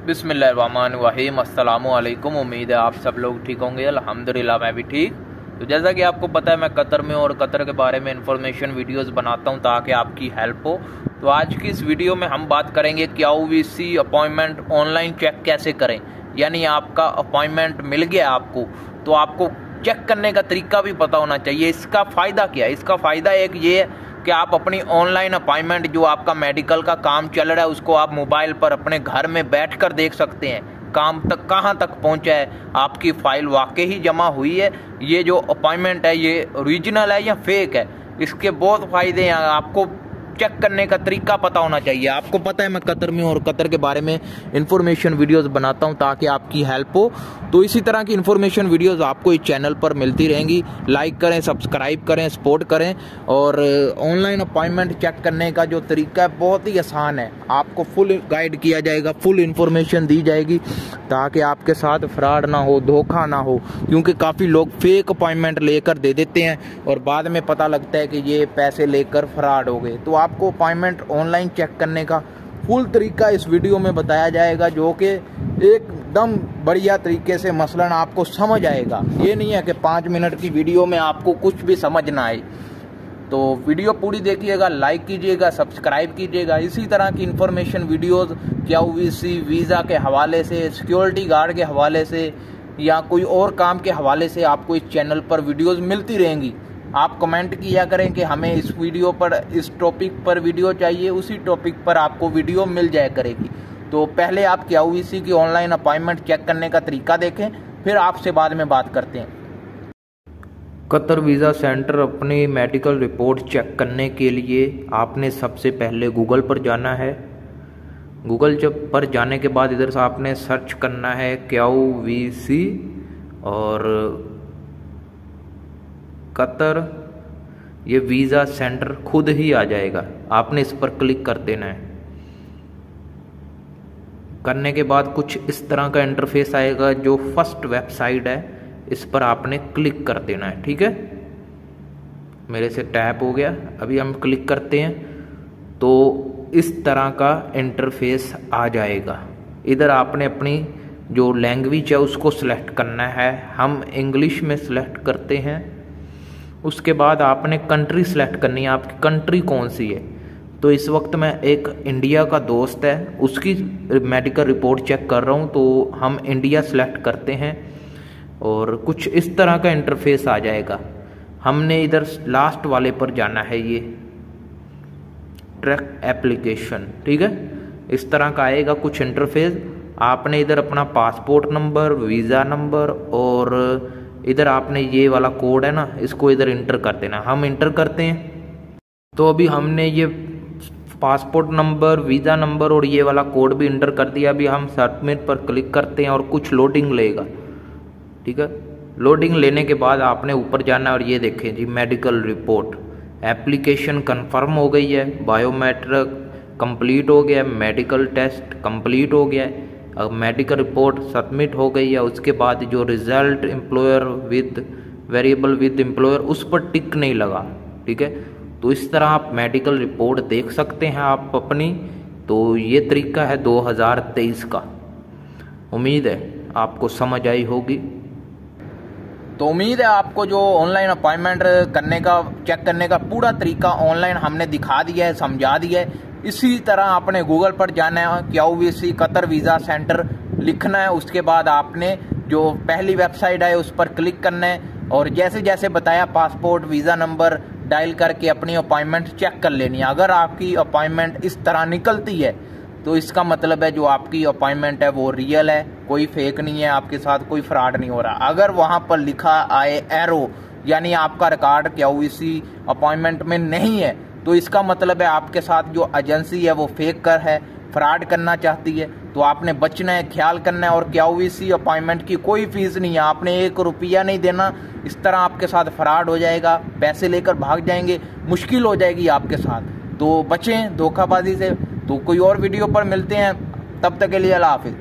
बिस्मिल्लाहिर्रहमानिर्रहीम। अस्सलामुअलैकुम। उम्मीद है आप सब लोग ठीक होंगे। अल्हम्दुलिल्लाह मैं भी ठीक। तो जैसा कि आपको पता है मैं कतर में और कतर के बारे में इंफॉर्मेशन वीडियोस बनाता हूं ताकि आपकी हेल्प हो। तो आज की इस वीडियो में हम बात करेंगे QVC अपॉइंटमेंट ऑनलाइन चेक कैसे करें। यानी आपका अपॉइंटमेंट मिल गया आपको, तो आपको चेक करने का तरीका भी पता होना चाहिए। इसका फ़ायदा क्या है? इसका फ़ायदा एक ये है कि आप अपनी ऑनलाइन अपॉइंटमेंट जो आपका मेडिकल का काम चल रहा है उसको आप मोबाइल पर अपने घर में बैठकर देख सकते हैं काम तक कहाँ तक पहुँचा है, आपकी फ़ाइल वाकई ही जमा हुई है, ये जो अपॉइंटमेंट है ये ओरिजिनल है या फेक है। इसके बहुत फ़ायदे हैं। आपको चेक करने का तरीका पता होना चाहिए। आपको पता है मैं कतर में और कतर के बारे में इंफॉर्मेशन वीडियोस बनाता हूं ताकि आपकी हेल्प हो। तो इसी तरह की इंफॉर्मेशन वीडियोस आपको इस चैनल पर मिलती रहेंगी। लाइक करें, सब्सक्राइब करें, सपोर्ट करें। और ऑनलाइन अपॉइंटमेंट चेक करने का जो तरीका है बहुत ही आसान है। आपको फुल गाइड किया जाएगा, फुल इंफॉर्मेशन दी जाएगी ताकि आपके साथ फ्रॉड ना हो, धोखा ना हो। क्योंकि काफ़ी लोग फेक अपॉइंटमेंट लेकर दे देते हैं और बाद में पता लगता है कि ये पैसे लेकर फ्रॉड हो गए। तो आपको अपॉइंटमेंट ऑनलाइन चेक करने का फुल तरीका इस वीडियो में बताया जाएगा, जो कि एकदम बढ़िया तरीके से मसलन आपको समझ आएगा। ये नहीं है कि 5 मिनट की वीडियो में आपको कुछ भी समझ ना आए। तो वीडियो पूरी देखिएगा, लाइक कीजिएगा, सब्सक्राइब कीजिएगा। इसी तरह की इंफॉर्मेशन वीडियोस QVC वीज़ा के हवाले से, सिक्योरिटी गार्ड के हवाले से या कोई और काम के हवाले से आपको इस चैनल पर वीडियोस मिलती रहेंगी। आप कमेंट किया करें कि हमें इस वीडियो पर, इस टॉपिक पर वीडियो चाहिए, उसी टॉपिक पर आपको वीडियो मिल जाया करेगी। तो पहले आप QVC की ऑनलाइन अपॉइंटमेंट चेक करने का तरीका देखें, फिर आपसे बाद में बात करते हैं। कतर वीज़ा सेंटर अपनी मेडिकल रिपोर्ट चेक करने के लिए आपने सबसे पहले गूगल पर जाना है। गूगल पर जाने के बाद इधर से आपने सर्च करना है QVC और कतर, ये वीज़ा सेंटर खुद ही आ जाएगा। आपने इस पर क्लिक कर देना है। करने के बाद कुछ इस तरह का इंटरफेस आएगा। जो फर्स्ट वेबसाइट है इस पर आपने क्लिक कर देना है। ठीक है, मेरे से टैप हो गया। अभी हम क्लिक करते हैं तो इस तरह का इंटरफेस आ जाएगा। इधर आपने अपनी जो लैंग्वेज है उसको सिलेक्ट करना है। हम इंग्लिश में सिलेक्ट करते हैं। उसके बाद आपने कंट्री सेलेक्ट करनी है, आपकी कंट्री कौन सी है। तो इस वक्त मैं एक इंडिया का दोस्त है उसकी मेडिकल रिपोर्ट चेक कर रहा हूँ, तो हम इंडिया सेलेक्ट करते हैं और कुछ इस तरह का इंटरफेस आ जाएगा। हमने इधर लास्ट वाले पर जाना है, ये ट्रैक एप्लीकेशन। ठीक है, इस तरह का आएगा कुछ इंटरफेस। आपने इधर अपना पासपोर्ट नंबर, वीज़ा नंबर और इधर आपने ये वाला कोड है ना, इसको इधर इंटर कर देना। हम इंटर करते हैं। तो अभी हमने ये पासपोर्ट नंबर, वीज़ा नंबर और ये वाला कोड भी इंटर कर दिया। अभी हम सबमिट पर क्लिक करते हैं और कुछ लोडिंग लेगा। ठीक है, लोडिंग लेने के बाद आपने ऊपर जाना और ये देखें जी मेडिकल रिपोर्ट एप्लीकेशन कंफर्म हो गई है, बायोमेट्रिक कंप्लीट हो गया, मेडिकल टेस्ट कंप्लीट हो गया है, अब मेडिकल रिपोर्ट सबमिट हो गई है। उसके बाद जो result employer with variable with employer उस पर टिक नहीं लगा। ठीक है, तो इस तरह आप मेडिकल रिपोर्ट देख सकते हैं आप अपनी। तो ये तरीका है 2023 का। उम्मीद है आपको समझ आई होगी। तो उम्मीद है आपको जो ऑनलाइन अपॉइंटमेंट करने का, चेक करने का पूरा तरीका ऑनलाइन हमने दिखा दिया है, समझा दिया है। इसी तरह आपने गूगल पर जाना है, QVC कतर वीज़ा सेंटर लिखना है। उसके बाद आपने जो पहली वेबसाइट है उस पर क्लिक करना है और जैसे जैसे बताया पासपोर्ट, वीज़ा नंबर डायल करके अपनी अपॉइंटमेंट चेक कर लेनी है। अगर आपकी अपॉइंटमेंट इस तरह निकलती है तो इसका मतलब है जो आपकी अपॉइंटमेंट है वो रियल है, कोई फेक नहीं है, आपके साथ कोई फ्रॉड नहीं हो रहा। अगर वहां पर लिखा आए एरो यानी आपका रिकॉर्ड QVC अपॉइंटमेंट में नहीं है, तो इसका मतलब है आपके साथ जो एजेंसी है वो फेक कर है, फ्रॉड करना चाहती है। तो आपने बचना है, ख्याल करना है। और QVC अपॉइंटमेंट की कोई फीस नहीं है, आपने 1 रुपया नहीं देना। इस तरह आपके साथ फ्रॉड हो जाएगा, पैसे लेकर भाग जाएंगे, मुश्किल हो जाएगी आपके साथ। तो बचें धोखाबाजी से। तो कोई और वीडियो पर मिलते हैं, तब तक के लिए अल्लाह हाफिज़।